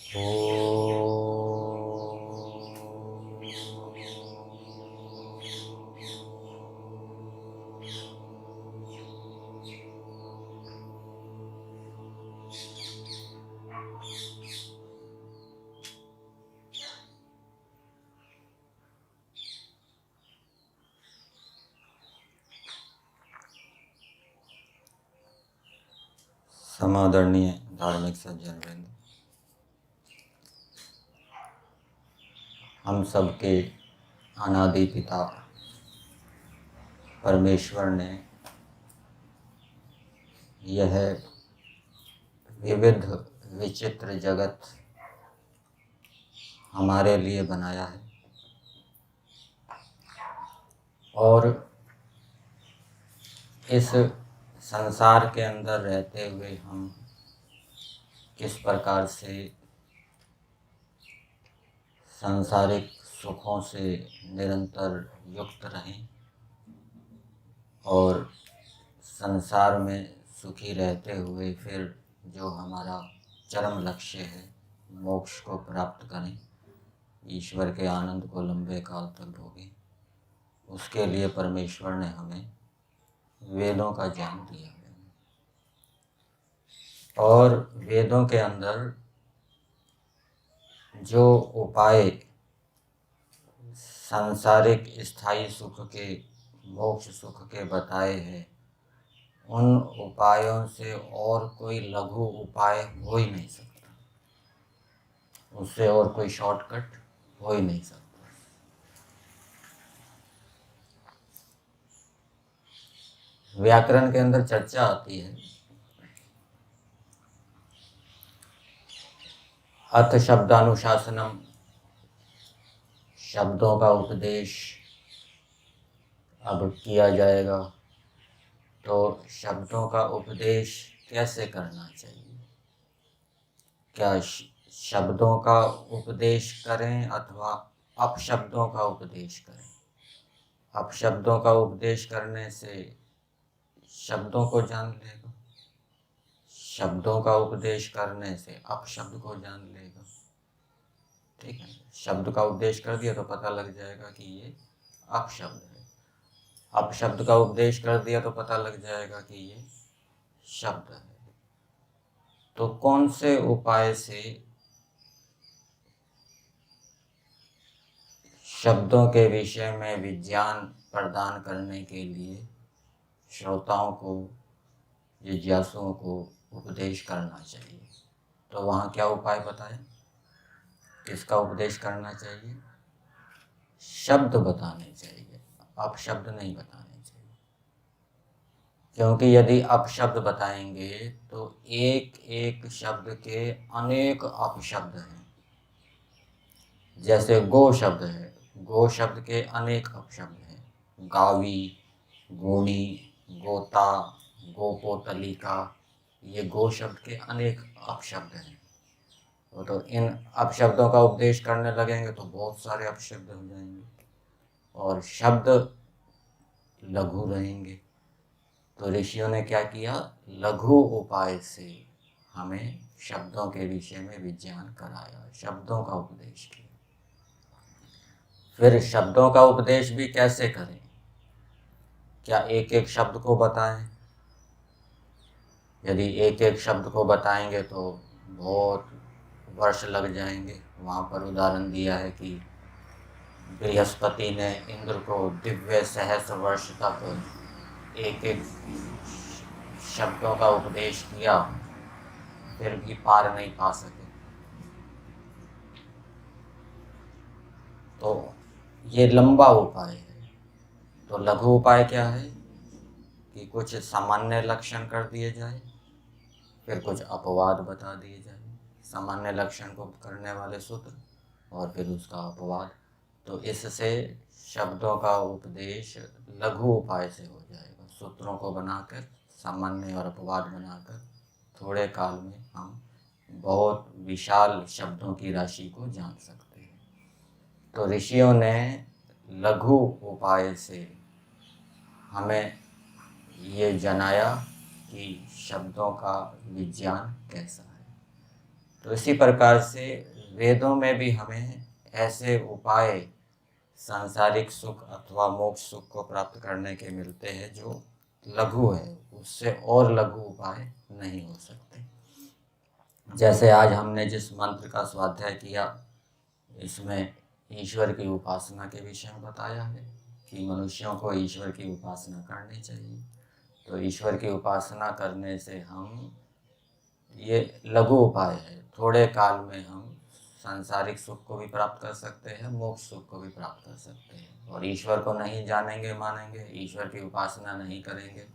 ओ समादरणीय धार्मिक सज्जन वृंद, हम सबके अनादि पिता परमेश्वर ने यह विविध विचित्र जगत हमारे लिए बनाया है और इस संसार के अंदर रहते हुए हम किस प्रकार से सांसारिक सुखों से निरंतर युक्त रहें और संसार में सुखी रहते हुए फिर जो हमारा चरम लक्ष्य है मोक्ष को प्राप्त करें, ईश्वर के आनंद को लंबे काल तक भोगें, उसके लिए परमेश्वर ने हमें वेदों का ज्ञान दिया है। और वेदों के अंदर जो उपाय सांसारिक स्थायी सुख के, मोक्ष सुख के बताए हैं, उन उपायों से और कोई लघु उपाय हो ही नहीं सकता, उससे और कोई शॉर्टकट हो ही नहीं सकता। व्याकरण के अंदर चर्चा आती है, अथ शब्दानुशासनम, शब्दों का उपदेश अब किया जाएगा। तो शब्दों का उपदेश कैसे करना चाहिए? क्या शब्दों का उपदेश करें अथवा अपशब्दों का उपदेश करें? अपशब्दों का उपदेश करने से शब्दों को जान लेगा, शब्दों का उपदेश करने से अपशब्द को जान लेगा। ठीक है, शब्द का उपदेश कर दिया तो पता लग जाएगा कि ये अपशब्द है, अपशब्द का उपदेश कर दिया तो पता लग जाएगा कि ये शब्द है। तो कौन से उपाय से शब्दों के विषय में विज्ञान प्रदान करने के लिए श्रोताओं को, जिज्ञासुओं को उपदेश करना चाहिए? तो वहाँ क्या उपाय बताएं? किसका उपदेश करना चाहिए? शब्द बताने चाहिए, अपशब्द नहीं बताने चाहिए। क्योंकि यदि अपशब्द बताएंगे तो एक एक शब्द के अनेक अपशब्द हैं। जैसे गो शब्द है, गो शब्द के अनेक अपशब्द हैं, गावी, गोणी, गोता, गोपोतलिका, ये गो शब्द के अनेक अपशब्द हैं। तो इन अपशब्दों का उपदेश करने लगेंगे तो बहुत सारे अपशब्द हो जाएंगे और शब्द लघु रहेंगे। तो ऋषियों ने क्या किया? लघु उपाय से हमें शब्दों के विषय में विज्ञान कराया, शब्दों का उपदेश किया। फिर शब्दों का उपदेश भी कैसे करें? क्या एक एक शब्द को बताएं? यदि एक एक शब्द को बताएंगे तो बहुत वर्ष लग जाएंगे। वहाँ पर उदाहरण दिया है कि बृहस्पति ने इंद्र को दिव्य सहस्र वर्ष तक एक एक शब्दों का उपदेश किया, फिर भी पार नहीं पा सके। तो ये लंबा उपाय है। तो लघु उपाय क्या है कि कुछ सामान्य लक्षण कर दिए जाए, फिर कुछ अपवाद बता दिए जाए, सामान्य लक्षण को करने वाले सूत्र और फिर उसका अपवाद। तो इससे शब्दों का उपदेश लघु उपाय से हो जाएगा। सूत्रों को बनाकर, सामान्य और अपवाद बनाकर थोड़े काल में हम बहुत विशाल शब्दों की राशि को जान सकते हैं। तो ऋषियों ने लघु उपाय से हमें ये जनाया कि शब्दों का विज्ञान कैसा है। तो इसी प्रकार से वेदों में भी हमें ऐसे उपाय सांसारिक सुख अथवा मोक्ष सुख को प्राप्त करने के मिलते हैं जो लघु है, उससे और लघु उपाय नहीं हो सकते। जैसे आज हमने जिस मंत्र का स्वाध्याय किया, इसमें ईश्वर की उपासना के विषय में बताया है कि मनुष्यों को ईश्वर की उपासना करनी चाहिए। तो ईश्वर की उपासना करने से हम, ये लघु उपाय है, थोड़े काल में हम सांसारिक सुख को भी प्राप्त कर सकते हैं, मोक्ष सुख को भी प्राप्त कर सकते हैं। और ईश्वर को नहीं जानेंगे मानेंगे, ईश्वर की उपासना नहीं करेंगे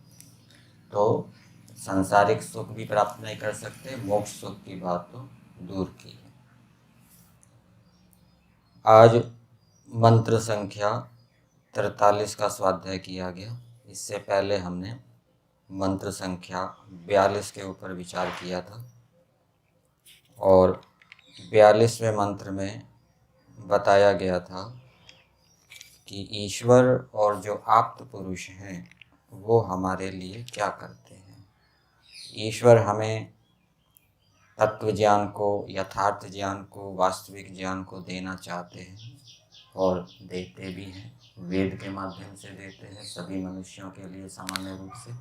तो सांसारिक सुख भी प्राप्त नहीं कर सकते, मोक्ष सुख की बात तो दूर की है। आज मंत्र संख्या 43 का स्वाध्याय किया गया। इससे पहले हमने मंत्र संख्या 42 के ऊपर विचार किया था और 42वें मंत्र में बताया गया था कि ईश्वर और जो आप्त पुरुष हैं वो हमारे लिए क्या करते हैं। ईश्वर हमें तत्व ज्ञान को, यथार्थ ज्ञान को, वास्तविक ज्ञान को देना चाहते हैं और देते भी हैं। वेद के माध्यम से देते हैं सभी मनुष्यों के लिए सामान्य रूप से,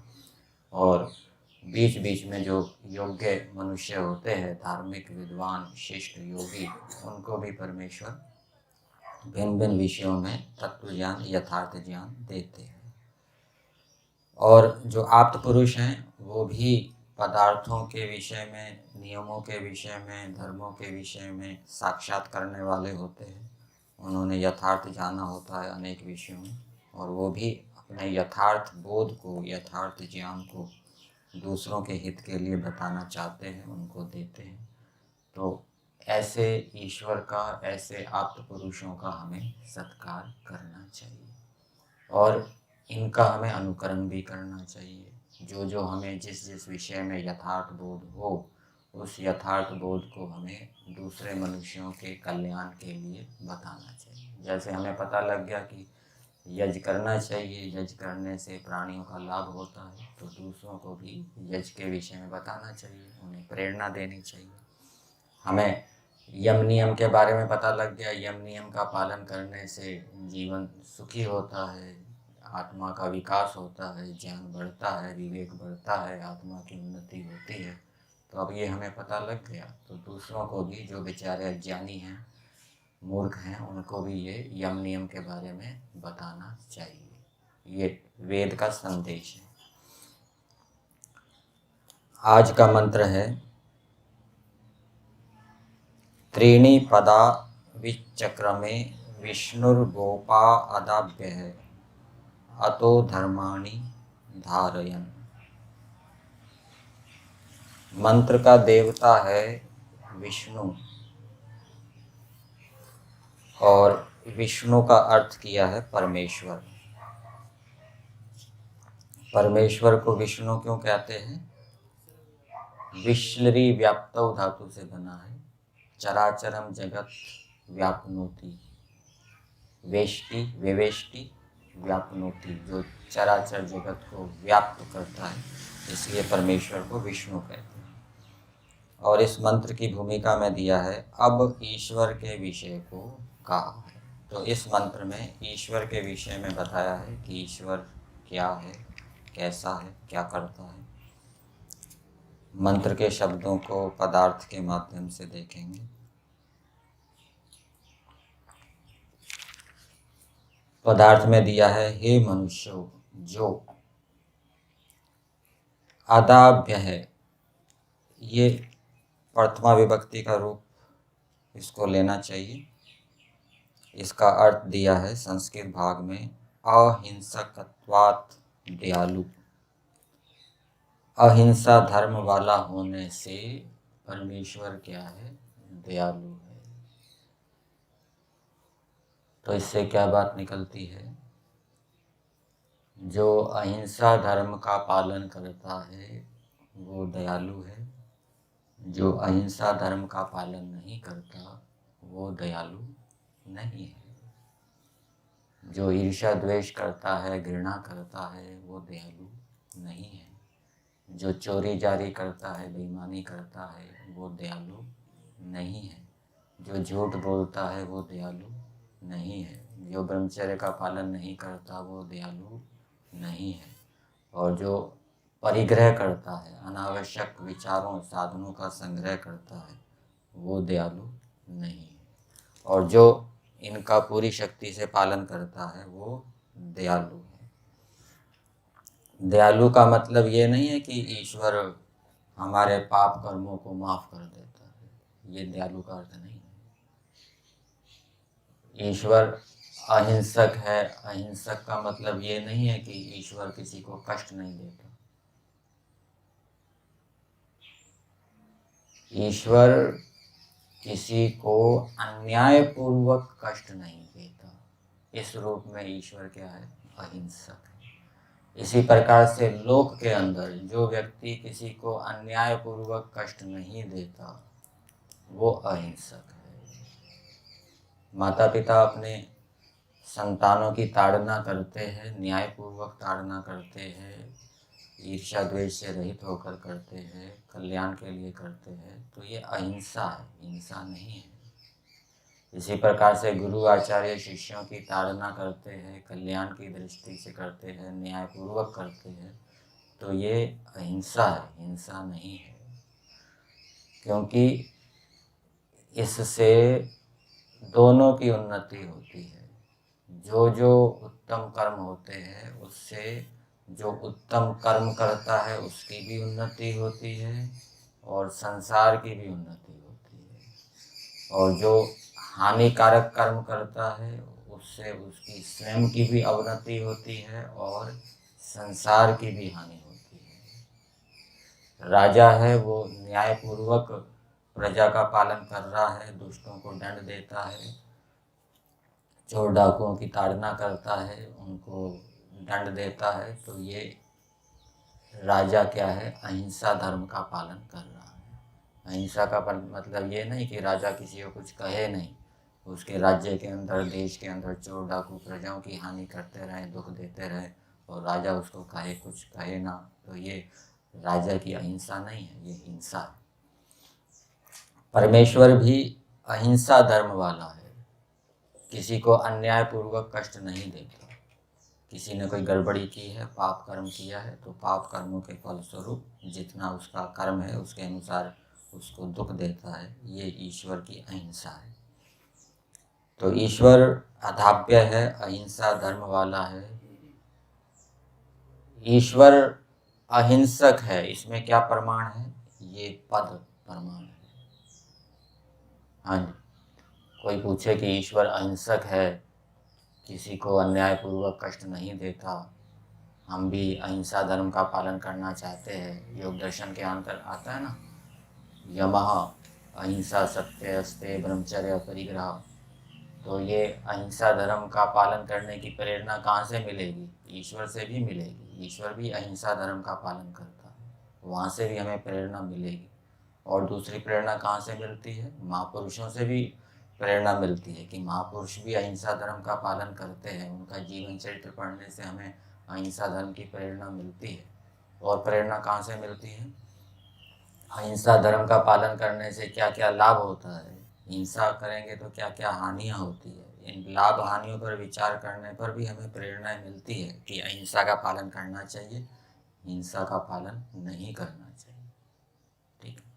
और बीच बीच में जो योग्य मनुष्य होते हैं, धार्मिक विद्वान शिष्ट योगी, उनको भी परमेश्वर भिन्न भिन्न विषयों में तत्व ज्ञान, यथार्थ ज्ञान देते हैं। और जो आप्त पुरुष हैं वो भी पदार्थों के विषय में, नियमों के विषय में, धर्मों के विषय में साक्षात करने वाले होते हैं। उन्होंने यथार्थ जाना होता है अनेक विषयों में, और वो भी अपने यथार्थ बोध को, यथार्थ ज्ञान को दूसरों के हित के लिए बताना चाहते हैं, उनको देते हैं। तो ऐसे ईश्वर का, ऐसे आप्त पुरुषों का हमें सत्कार करना चाहिए और इनका हमें अनुकरण भी करना चाहिए। जो हमें जिस जिस विषय में यथार्थ बोध हो, उस यथार्थ बोध को हमें दूसरे मनुष्यों के कल्याण के लिए बताना चाहिए। जैसे हमें पता लग गया कि यज्ञ करना चाहिए, यज्ञ करने से प्राणियों का लाभ होता है, तो दूसरों को भी यज्ञ के विषय में बताना चाहिए, उन्हें प्रेरणा देनी चाहिए। हमें यम नियम के बारे में पता लग गया, यम नियम का पालन करने से जीवन सुखी होता है, आत्मा का विकास होता है, ज्ञान बढ़ता है, विवेक बढ़ता है, आत्मा की उन्नति होती है। तो अब ये हमें पता लग गया, तो दूसरों को भी, जो बेचारे अज्ञानी हैं, मूर्ख हैं, उनको भी ये यम नियम के बारे में बताना चाहिए। ये वेद का संदेश है। आज का मंत्र है त्रीणि पदा विचक्रमे विष्णुर्गोपा अदाभ्यः अतो धर्माणि धारयन्। मंत्र का देवता है विष्णु, और विष्णु का अर्थ किया है परमेश्वर। परमेश्वर को विष्णु क्यों कहते हैं? विश्लरी व्याप्तौ धातु से बना है। चराचरम जगत व्याप्नोति, वेष्टि विवेष्टि व्याप्नोति, जो चराचर जगत को व्याप्त करता है, इसलिए परमेश्वर को विष्णु कहते हैं। और इस मंत्र की भूमिका में दिया है अब ईश्वर के विषय को कहा है। तो इस मंत्र में ईश्वर के विषय में बताया है कि ईश्वर क्या है, कैसा है, क्या करता है। मंत्र के शब्दों को पदार्थ के माध्यम से देखेंगे। पदार्थ में दिया है हे मनुष्यों, जो अदाभ्य है, ये प्रथमा विभक्ति का रूप इसको लेना चाहिए। इसका अर्थ दिया है संस्कृत भाग में अहिंसकत्वात् दयालु। अहिंसा धर्म वाला होने से परमेश्वर क्या है? दयालु है। तो इससे क्या बात निकलती है? जो अहिंसा धर्म का पालन करता है वो दयालु है, जो अहिंसा धर्म का पालन नहीं करता वो दयालु नहीं है। जो ईर्ष्या द्वेष करता है, घृणा करता है, वो दयालु नहीं है। जो चोरी जारी करता है, बेईमानी करता है, वो दयालु नहीं है। जो झूठ बोलता है वो दयालु नहीं है। जो ब्रह्मचर्य का पालन नहीं करता वो दयालु नहीं है। और जो परिग्रह करता है, अनावश्यक विचारों साधनों का संग्रह करता है, वो दयालु नहीं है। और जो इनका पूरी शक्ति से पालन करता है वो दयालु है। दयालु का मतलब ये नहीं है कि ईश्वर हमारे पाप कर्मों को माफ कर देता है, ये दयालु का अर्थ नहीं है। ईश्वर अहिंसक है, अहिंसक का मतलब ये नहीं है कि ईश्वर किसी को कष्ट नहीं देता। ईश्वर किसी को अन्यायपूर्वक कष्ट नहीं देता। इस रूप में ईश्वर क्या है? अहिंसक है। इसी प्रकार से लोक के अंदर जो व्यक्ति किसी को अन्यायपूर्वक कष्ट नहीं देता वो अहिंसक है। माता पिता अपने संतानों की ताड़ना करते हैं, न्यायपूर्वक ताड़ना करते हैं, ईर्ष्या द्वेष से रहित होकर करते हैं, कल्याण के लिए करते हैं, तो ये अहिंसा है, हिंसा नहीं है। इसी प्रकार से गुरु आचार्य शिष्यों की ताड़ना करते हैं, कल्याण की दृष्टि से करते हैं, न्यायपूर्वक करते हैं, तो ये अहिंसा है, हिंसा नहीं है। क्योंकि इससे दोनों की उन्नति होती है। जो जो उत्तम कर्म होते हैं उससे जो उत्तम कर्म करता है उसकी भी उन्नति होती है और संसार की भी उन्नति होती है। और जो हानिकारक कर्म करता है उससे उसकी स्वयं की भी अवनति होती है और संसार की भी हानि होती है। राजा है वो न्यायपूर्वक प्रजा का पालन कर रहा है, दुष्टों को दंड देता है, चोर डाकुओं की ताड़ना करता है, उनको दंड देता है, तो ये राजा क्या है? अहिंसा धर्म का पालन कर रहा है। अहिंसा का मतलब ये नहीं कि राजा किसी को कुछ कहे नहीं, उसके राज्य के अंदर, देश के अंदर चोर डाकू प्रजाओं की हानि करते रहें, दुख देते रहें और राजा उसको कहे कुछ कहे ना, तो ये राजा की अहिंसा नहीं है, ये हिंसा है। परमेश्वर भी अहिंसा धर्म वाला है, किसी को अन्यायपूर्वक कष्ट नहीं देता। किसी ने कोई गड़बड़ी की है, पाप कर्म किया है, तो पाप कर्मों के फलस्वरूप जितना उसका कर्म है उसके अनुसार उसको दुख देता है, ये ईश्वर की अहिंसा है। तो ईश्वर अधाप्य है, अहिंसा धर्म वाला है। ईश्वर अहिंसक है, इसमें क्या प्रमाण है? ये पद प्रमाण है। हाँ जी, कोई पूछे कि ईश्वर अहिंसक है, किसी को अन्यायपूर्वक कष्ट नहीं देता, हम भी अहिंसा धर्म का पालन करना चाहते हैं, योग दर्शन के अंतर आता है ना, यमः अहिंसा सत्य अस्ते ब्रह्मचर्य परिग्रह, तो ये अहिंसा धर्म का पालन करने की प्रेरणा कहाँ से मिलेगी? ईश्वर से भी मिलेगी। ईश्वर भी अहिंसा धर्म का पालन करता है, वहाँ से भी हमें प्रेरणा मिलेगी। और दूसरी प्रेरणा कहाँ से मिलती है? महापुरुषों से भी प्रेरणा मिलती है कि महापुरुष भी अहिंसा धर्म का पालन करते हैं, उनका जीवन चरित्र पढ़ने से हमें अहिंसा धर्म की प्रेरणा मिलती है। और प्रेरणा कहाँ से मिलती है? अहिंसा धर्म का पालन करने से क्या क्या लाभ होता है, हिंसा करेंगे तो क्या क्या हानियाँ होती है, इन लाभ हानियों पर विचार करने पर भी हमें प्रेरणा मिलती है कि अहिंसा का पालन करना चाहिए, हिंसा का पालन नहीं करना चाहिए। ठीक है,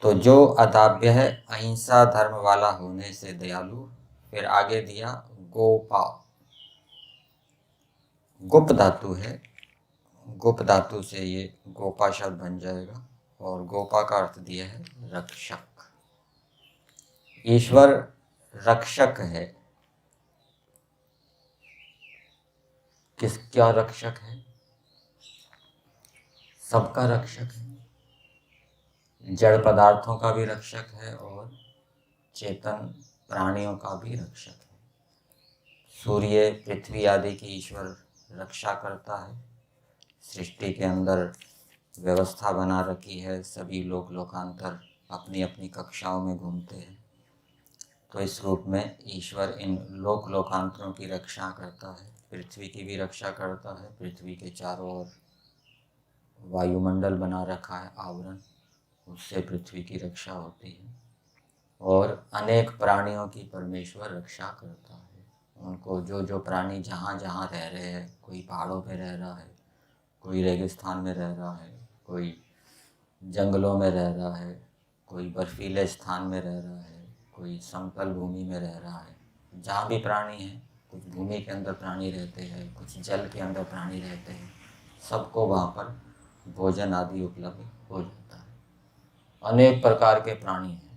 तो जो अदाव्य है, अहिंसा धर्म वाला होने से दयालु। फिर आगे दिया गोपा, गुप धातु है, गुप धातु से ये गोपा शब्द बन जाएगा और गोपा का अर्थ दिया है रक्षक। ईश्वर रक्षक है। क्या रक्षक है? सबका रक्षक है, जड़ पदार्थों का भी रक्षक है और चेतन प्राणियों का भी रक्षक है। सूर्य पृथ्वी आदि की ईश्वर रक्षा करता है, सृष्टि के अंदर व्यवस्था बना रखी है, सभी लोक लोकांतर अपनी अपनी कक्षाओं में घूमते हैं, तो इस रूप में ईश्वर इन लोक लोकांतरों की रक्षा करता है, पृथ्वी की भी रक्षा करता है। पृथ्वी के चारों ओर वायुमंडल बना रखा है, आवरण, उससे पृथ्वी की रक्षा होती है। और अनेक प्राणियों की परमेश्वर रक्षा करता है। उनको जो जो प्राणी जहाँ जहाँ रह रहे हैं, कोई पहाड़ों पे रह रहा है, कोई रेगिस्तान में रह रहा है, कोई जंगलों में रह रहा है, कोई बर्फीले स्थान में रह रहा है, कोई समतल भूमि में रह रहा है। जहाँ भी प्राणी हैं, कुछ भूमि के अंदर प्राणी रहते हैं, कुछ जल के अंदर प्राणी रहते हैं, सबको वहाँ पर भोजन आदि उपलब्ध हो जाता है। अनेक प्रकार के प्राणी हैं।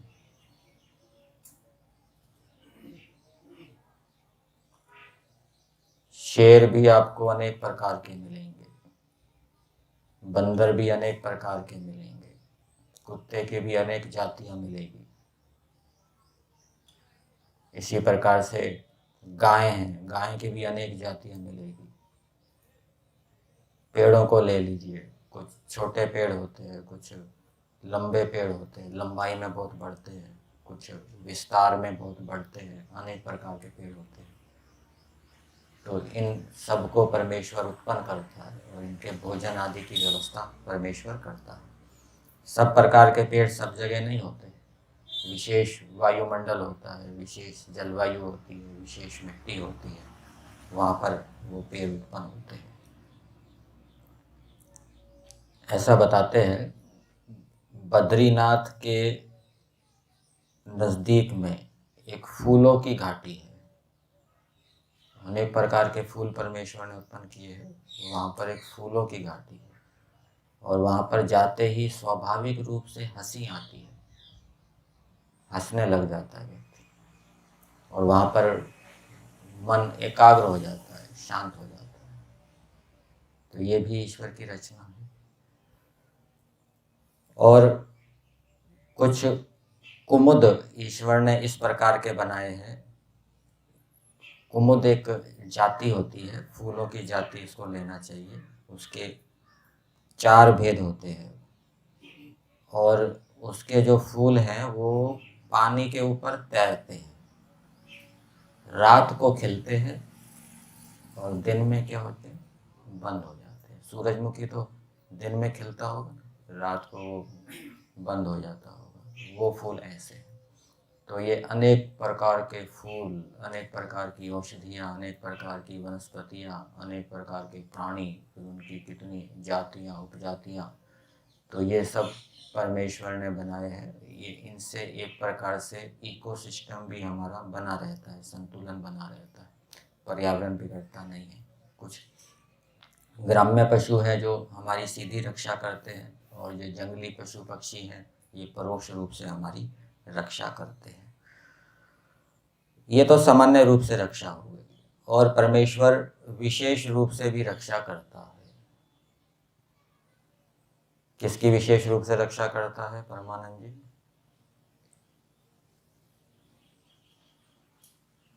शेर भी आपको अनेक प्रकार के मिलेंगे, बंदर भी अनेक प्रकार के मिलेंगे, कुत्ते के भी अनेक जातियां मिलेगी। इसी प्रकार से गाय हैं, गाय के भी अनेक जातियां मिलेगी। पेड़ों को ले लीजिए, कुछ छोटे पेड़ होते हैं, कुछ लंबे पेड़ होते हैं, लंबाई में बहुत बढ़ते हैं, कुछ विस्तार में बहुत बढ़ते हैं, अनेक प्रकार के पेड़ होते हैं। तो इन सबको परमेश्वर उत्पन्न करता है और इनके भोजन आदि की व्यवस्था परमेश्वर करता है। सब प्रकार के पेड़ सब जगह नहीं होते, विशेष वायुमंडल होता है, विशेष जलवायु होती है, विशेष मिट्टी होती है, वहाँ पर वो पेड़ उत्पन्न होते हैं। ऐसा बताते हैं बद्रीनाथ के नज़दीक में एक फूलों की घाटी है। अनेक प्रकार के फूल परमेश्वर ने उत्पन्न किए हैं। वहाँ पर एक फूलों की घाटी है और वहाँ पर जाते ही स्वाभाविक रूप से हंसी आती है, हंसने लग जाता है व्यक्ति, और वहाँ पर मन एकाग्र हो जाता है, शांत हो जाता है। तो ये भी ईश्वर की रचना है। और कुछ कुमुद ईश्वर ने इस प्रकार के बनाए हैं। कुमुद एक जाति होती है, फूलों की जाति इसको लेना चाहिए। उसके 4 भेद होते हैं और उसके जो फूल हैं वो पानी के ऊपर तैरते हैं, रात को खिलते हैं और दिन में क्या होते हैं, बंद हो जाते हैं। सूरजमुखी तो दिन में खिलता होगा, रात को वो बंद हो जाता होगा। वो फूल ऐसे हैं। तो ये अनेक प्रकार के फूल, अनेक प्रकार की औषधियाँ, अनेक प्रकार की वनस्पतियाँ, अनेक प्रकार के प्राणी, उनकी कितनी जातियाँ, उपजातियाँ, तो ये सब परमेश्वर ने बनाए हैं। ये इनसे एक प्रकार से इकोसिस्टम भी हमारा बना रहता है, संतुलन बना रहता है, पर्यावरण बिगड़ता नहीं है। कुछ ग्राम्य पशु हैं जो हमारी सीधी रक्षा करते हैं, और ये जंगली पशु पक्षी हैं, ये परोक्ष रूप से हमारी रक्षा करते हैं। ये तो सामान्य रूप से रक्षा हो गई, और परमेश्वर विशेष रूप से भी रक्षा करता है। किसकी विशेष रूप से रक्षा करता है परमानंद जी?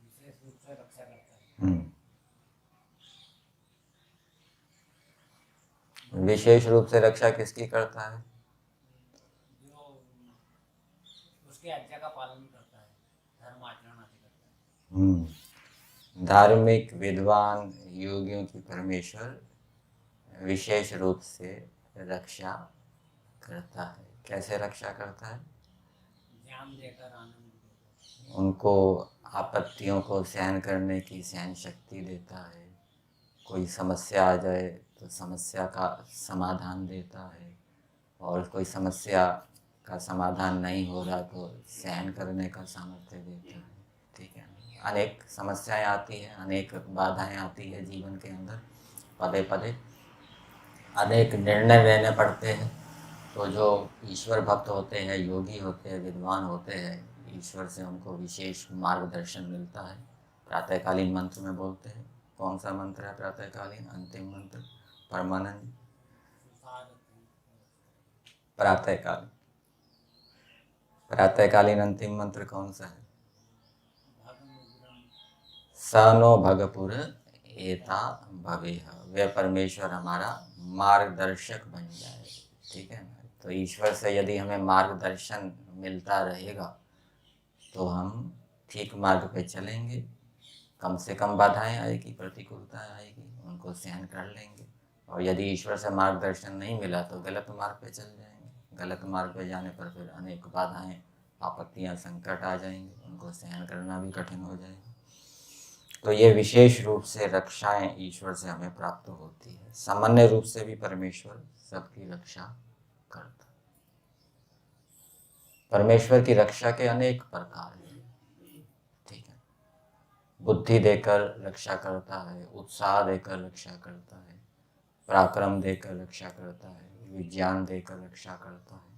विशेष रूप से रक्षा करता है। विशेष रूप से रक्षा किसकी करता है? जो उसकी आज्ञा का पालन करता है, धर्म आचरण आदि करता है। धार्मिक विद्वान योगियों की परमेश्वर विशेष रूप से रक्षा करता है। कैसे रक्षा करता है? ज्ञान देकर, आनंद देकर, उनको आपत्तियों को सहन करने की सहन शक्ति देता है। कोई समस्या आ जाए तो समस्या का समाधान देता है, और कोई समस्या का समाधान नहीं हो रहा तो सहन करने का सामर्थ्य देता है। ठीक है, अनेक समस्याएं आती हैं, अनेक बाधाएं आती है जीवन के अंदर, पदे पदे अनेक निर्णय लेने पड़ते हैं। तो जो ईश्वर भक्त होते हैं, योगी होते हैं, विद्वान होते हैं, ईश्वर से उनको विशेष मार्गदर्शन मिलता है। प्रातःकालीन मंत्र में बोलते हैं। कौन सा मंत्र है प्रातःकालीन अंतिम मंत्र परमानंद? प्रातःकाल प्रातःकालीन अंतिम मंत्र कौन सा है? स नो भगपुर एता भवेह, वे परमेश्वर हमारा मार्गदर्शक बन जाए। ठीक है ना? तो ईश्वर से यदि हमें मार्गदर्शन मिलता रहेगा तो हम ठीक मार्ग पे चलेंगे, कम से कम बाधाएं आएगी, प्रतिकूलताएं आएगी, उनको सहन कर लेंगे। और यदि ईश्वर से मार्गदर्शन नहीं मिला तो गलत मार्ग पे चल जाएंगे, गलत मार्ग पे जाने पर फिर अनेक बाधाएं, आपत्तियां, संकट आ जाएंगे, उनको सहन करना भी कठिन हो जाएगा। तो ये विशेष रूप से रक्षाएं ईश्वर से हमें प्राप्त होती है। सामान्य रूप से भी परमेश्वर सबकी रक्षा करता है। परमेश्वर की रक्षा के अनेक प्रकार हैं, ठीक है। बुद्धि देकर रक्षा करता है, उत्साह देकर रक्षा करता है, पराक्रम देकर रक्षा करता है, विज्ञान देकर रक्षा करता है,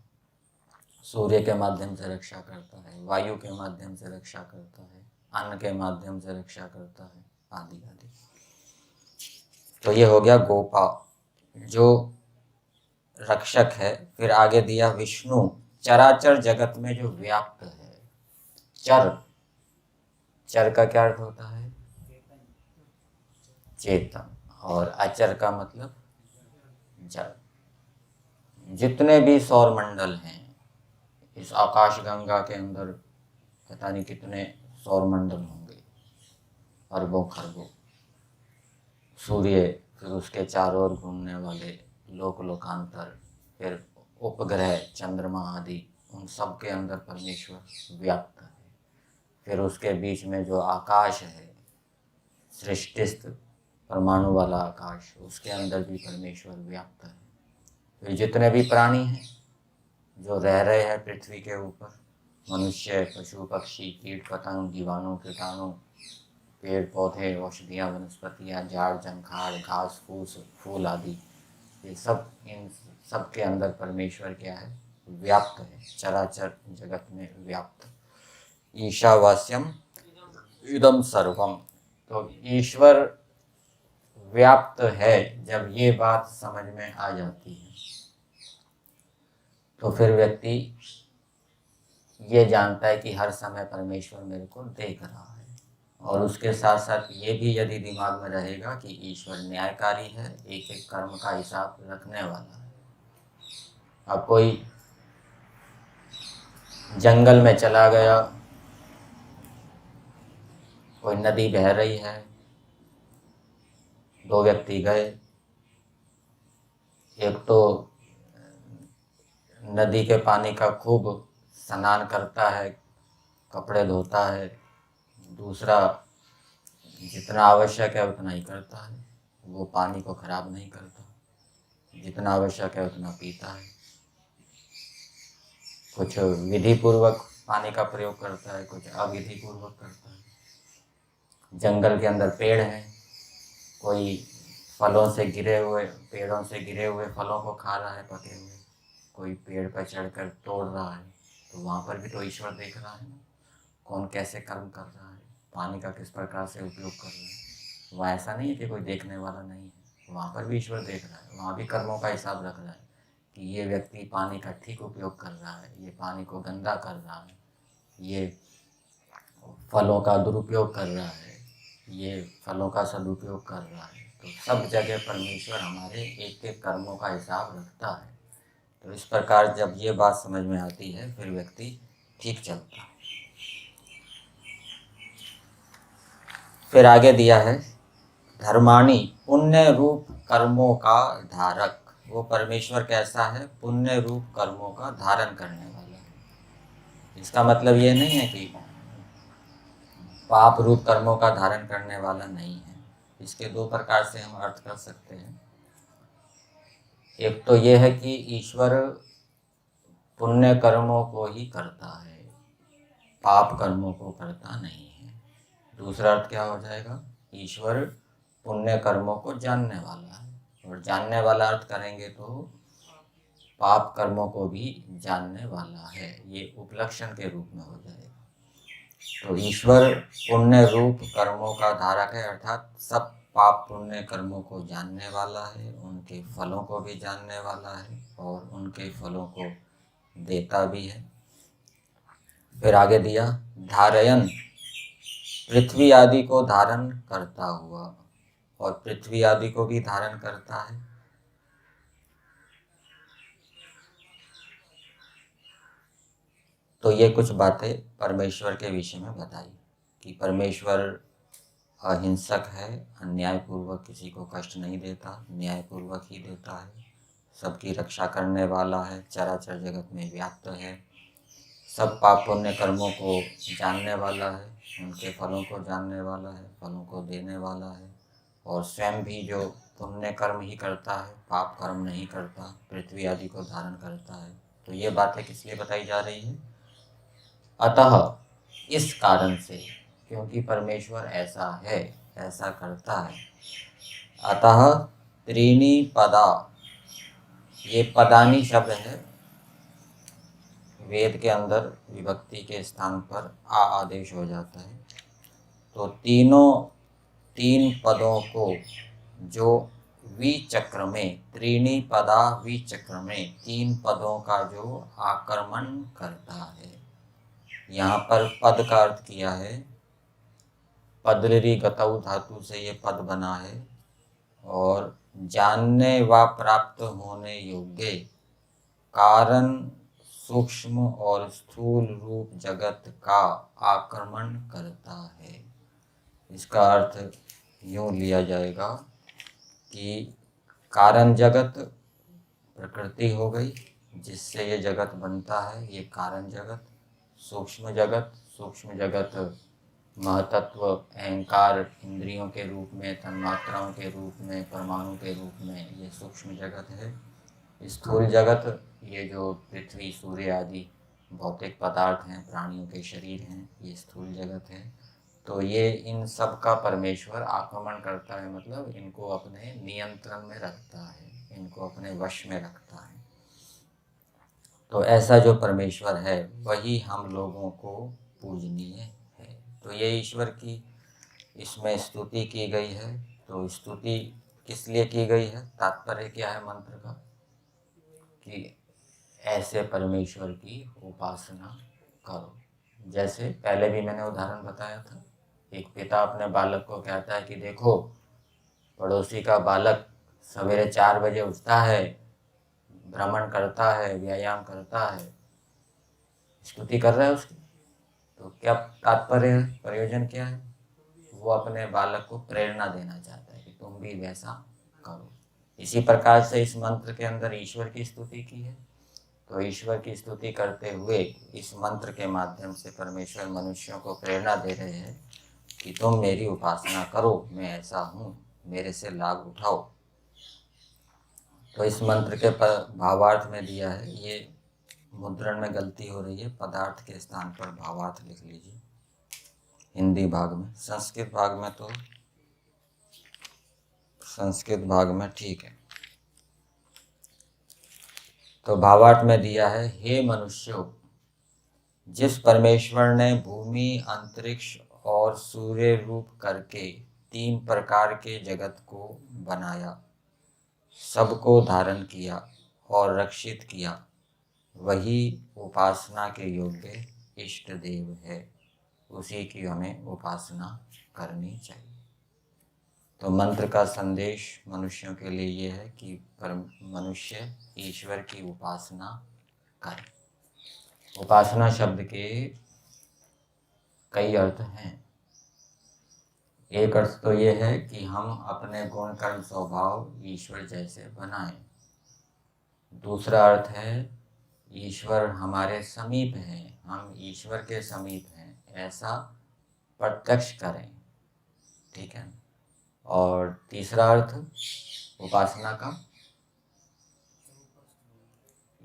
सूर्य के माध्यम से रक्षा करता है, वायु के माध्यम से रक्षा करता है, अन्न के माध्यम से रक्षा करता है, आदि आदि। तो ये हो गया गोपा जो रक्षक है। फिर आगे दिया विष्णु, चराचर जगत में जो व्याप्त है। चर, चर का क्या अर्थ होता है? चेतन। और अचर का मतलब जड़। जितने भी सौर मंडल हैं, इस आकाश गंगा के अंदर पता नहीं कितने सौर मंडल होंगे, अरबों खरबों। सूर्य, फिर उसके चारों ओर घूमने वाले लोक लोकांतर, फिर उपग्रह, चंद्रमा आदि, उन सब के अंदर परमेश्वर व्याप्त है। फिर उसके बीच में जो आकाश है, सृष्टिस्थ परमाणु वाला आकाश, उसके अंदर भी परमेश्वर व्याप्त है। फिर जितने भी प्राणी हैं जो रह रहे हैं पृथ्वी के ऊपर, मनुष्य, पशु पक्षी, कीट पतंग, जीवाणु, कीटाणु, पेड़ पौधे, औषधियाँ, वनस्पतियाँ, झाड़ झंखाड़, घास फूस, फूल आदि, ये सब, इन सब के अंदर परमेश्वर क्या है? व्याप्त है, चराचर जगत में व्याप्त। ईशावास्यम इदम सर्वम। तो ईश्वर व्याप्त है, जब ये बात समझ में आ जाती है तो फिर व्यक्ति ये जानता है कि हर समय परमेश्वर मेरे को देख रहा है। और उसके साथ साथ ये भी यदि दिमाग में रहेगा कि ईश्वर न्यायकारी है, एक एक कर्म का हिसाब रखने वाला है। अब कोई जंगल में चला गया, कोई नदी बह रही है, दो व्यक्ति गए, एक तो नदी के पानी का खूब स्नान करता है, कपड़े धोता है, दूसरा जितना आवश्यक है उतना ही करता है, वो पानी को खराब नहीं करता, जितना आवश्यक है उतना पीता है। कुछ विधि पूर्वक पानी का प्रयोग करता है, कुछ अविधि पूर्वक करता है। जंगल के अंदर पेड़ हैं, कोई फलों से गिरे हुए, पेड़ों से गिरे हुए फलों को खा रहा है पके हुए, कोई पेड़ पर चढ़कर तोड़ रहा है, तो वहाँ पर भी तो ईश्वर देख रहा है ना, कौन कैसे कर्म कर रहा है, पानी का किस प्रकार से उपयोग कर रहा है। वहाँ ऐसा नहीं है कि कोई देखने वाला नहीं है, वहाँ पर भी ईश्वर देख रहा है, वहाँ भी कर्मों का हिसाब रख रहा है कि ये व्यक्ति पानी का ठीक उपयोग कर रहा है, ये पानी को गंदा कर रहा है, ये फलों का दुरुपयोग कर रहा है, ये फलों का सदुपयोग कर रहा है। तो सब जगह परमेश्वर हमारे एक एक कर्मों का हिसाब रखता है। तो इस प्रकार जब ये बात समझ में आती है फिर व्यक्ति ठीक चलता है। फिर आगे दिया है धर्माणी, पुण्य रूप कर्मों का धारक। वो परमेश्वर कैसा है? पुण्य रूप कर्मों का धारण करने वाला है। इसका मतलब ये नहीं है कि पाप रूप कर्मों का धारण करने वाला नहीं है। इसके दो प्रकार से हम अर्थ कर सकते हैं। एक तो ये है कि ईश्वर पुण्य कर्मों को ही करता है, पाप कर्मों को करता नहीं है। दूसरा अर्थ क्या हो जाएगा? ईश्वर पुण्य कर्मों को जानने वाला है, और जानने वाला अर्थ करेंगे तो पाप कर्मों को भी जानने वाला है, ये उपलक्षण के रूप में हो जाएगा। तो ईश्वर पुण्य रूप कर्मों का धारक है, अर्थात सब पाप पुण्य कर्मों को जानने वाला है, उनके फलों को भी जानने वाला है और उनके फलों को देता भी है। फिर आगे दिया धारयन, पृथ्वी आदि को धारण करता हुआ, और पृथ्वी आदि को भी धारण करता है। तो ये कुछ बातें परमेश्वर के विषय में बताई कि परमेश्वर अहिंसक है, अन्यायपूर्वक किसी को कष्ट नहीं देता, न्यायपूर्वक ही देता है, सबकी रक्षा करने वाला है, चराचर जगत में व्याप्त है, सब पाप पुण्य कर्मों को जानने वाला है, उनके फलों को जानने वाला है, फलों को देने वाला है, और स्वयं भी जो पुण्य कर्म ही करता है, पाप कर्म नहीं करता, पृथ्वी आदि को धारण करता है। तो ये बातें किस लिए बताई जा रही है? अतः इस कारण से, क्योंकि परमेश्वर ऐसा है, ऐसा करता है। अतः त्रीणि पदा, ये पदानी शब्द है, वेद के अंदर विभक्ति के स्थान पर आ आदेश हो जाता है। तो तीन पदों को जो विचक्र में, त्रीणि पदा विचक्र में, 3 पदों का जो आक्रमण करता है। यहाँ पर पद का अर्थ किया है, पदलरी गतौ धातु से ये पद बना है, और जानने व प्राप्त होने योग्य कारण सूक्ष्म और स्थूल रूप जगत का आक्रमण करता है। इसका अर्थ यूँ लिया जाएगा कि कारण जगत प्रकृति हो गई, जिससे ये जगत बनता है, ये कारण जगत। सूक्ष्म जगत महतत्व, अहंकार, इंद्रियों के रूप में, तन्मात्राओं के रूप में, परमाणु के रूप में, ये सूक्ष्म जगत है। स्थूल जगत, ये जो पृथ्वी, सूर्य आदि भौतिक पदार्थ हैं, प्राणियों के शरीर हैं, ये स्थूल जगत है। तो ये इन सब का परमेश्वर आक्रमण करता है, मतलब इनको अपने नियंत्रण में रखता है, इनको अपने वश में रखता है। तो ऐसा जो परमेश्वर है वही हम लोगों को पूजनीय है। तो ये ईश्वर की इसमें स्तुति की गई है। तो स्तुति किस लिए की गई है? तात्पर्य क्या है मंत्र का? कि ऐसे परमेश्वर की उपासना करो। जैसे पहले भी मैंने उदाहरण बताया था, एक पिता अपने बालक को कहता है कि देखो, पड़ोसी का बालक सवेरे 4 बजे उठता है, भ्रमण करता है, व्यायाम करता है, स्तुति कर रहा है उसकी। तो क्या तात्पर्य है, प्रयोजन क्या है? वो अपने बालक को प्रेरणा देना चाहता है कि तुम भी वैसा करो। इसी प्रकार से इस मंत्र के अंदर ईश्वर की स्तुति की है। तो ईश्वर की स्तुति करते हुए इस मंत्र के माध्यम से परमेश्वर मनुष्यों को प्रेरणा दे रहे हैं कि तुम मेरी उपासना करो, मैं ऐसा हूँ, मेरे से लाभ उठाओ। तो इस मंत्र के भावार्थ में दिया है, ये मुद्रण में गलती हो रही है, पदार्थ के स्थान पर भावार्थ लिख लीजिए हिंदी भाग में। संस्कृत भाग में ठीक है। तो भावार्थ में दिया है, हे मनुष्यों, जिस परमेश्वर ने भूमि, अंतरिक्ष और सूर्य रूप करके 3 प्रकार के जगत को बनाया, सबको धारण किया और रक्षित किया, वही उपासना के योग्य इष्ट देव है। उसी की हमें उपासना करनी चाहिए। तो मंत्र का संदेश मनुष्यों के लिए ये है कि मनुष्य ईश्वर की उपासना करें। उपासना शब्द के कई अर्थ हैं। एक अर्थ तो ये है कि हम अपने गुण कर्म स्वभाव ईश्वर जैसे बनाएं। दूसरा अर्थ है ईश्वर हमारे समीप है, हम ईश्वर के समीप हैं, ऐसा प्रत्यक्ष करें। ठीक है। और तीसरा अर्थ उपासना का,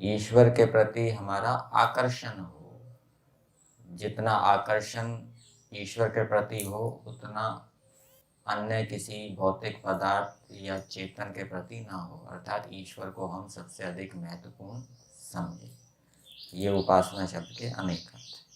ईश्वर के प्रति हमारा आकर्षण हो। जितना आकर्षण ईश्वर के प्रति हो, उतना अन्य किसी भौतिक पदार्थ या चेतन के प्रति ना हो। अर्थात ईश्वर को हम सबसे अधिक महत्वपूर्ण समझें। ये उपासना शब्द के अनेक अर्थ।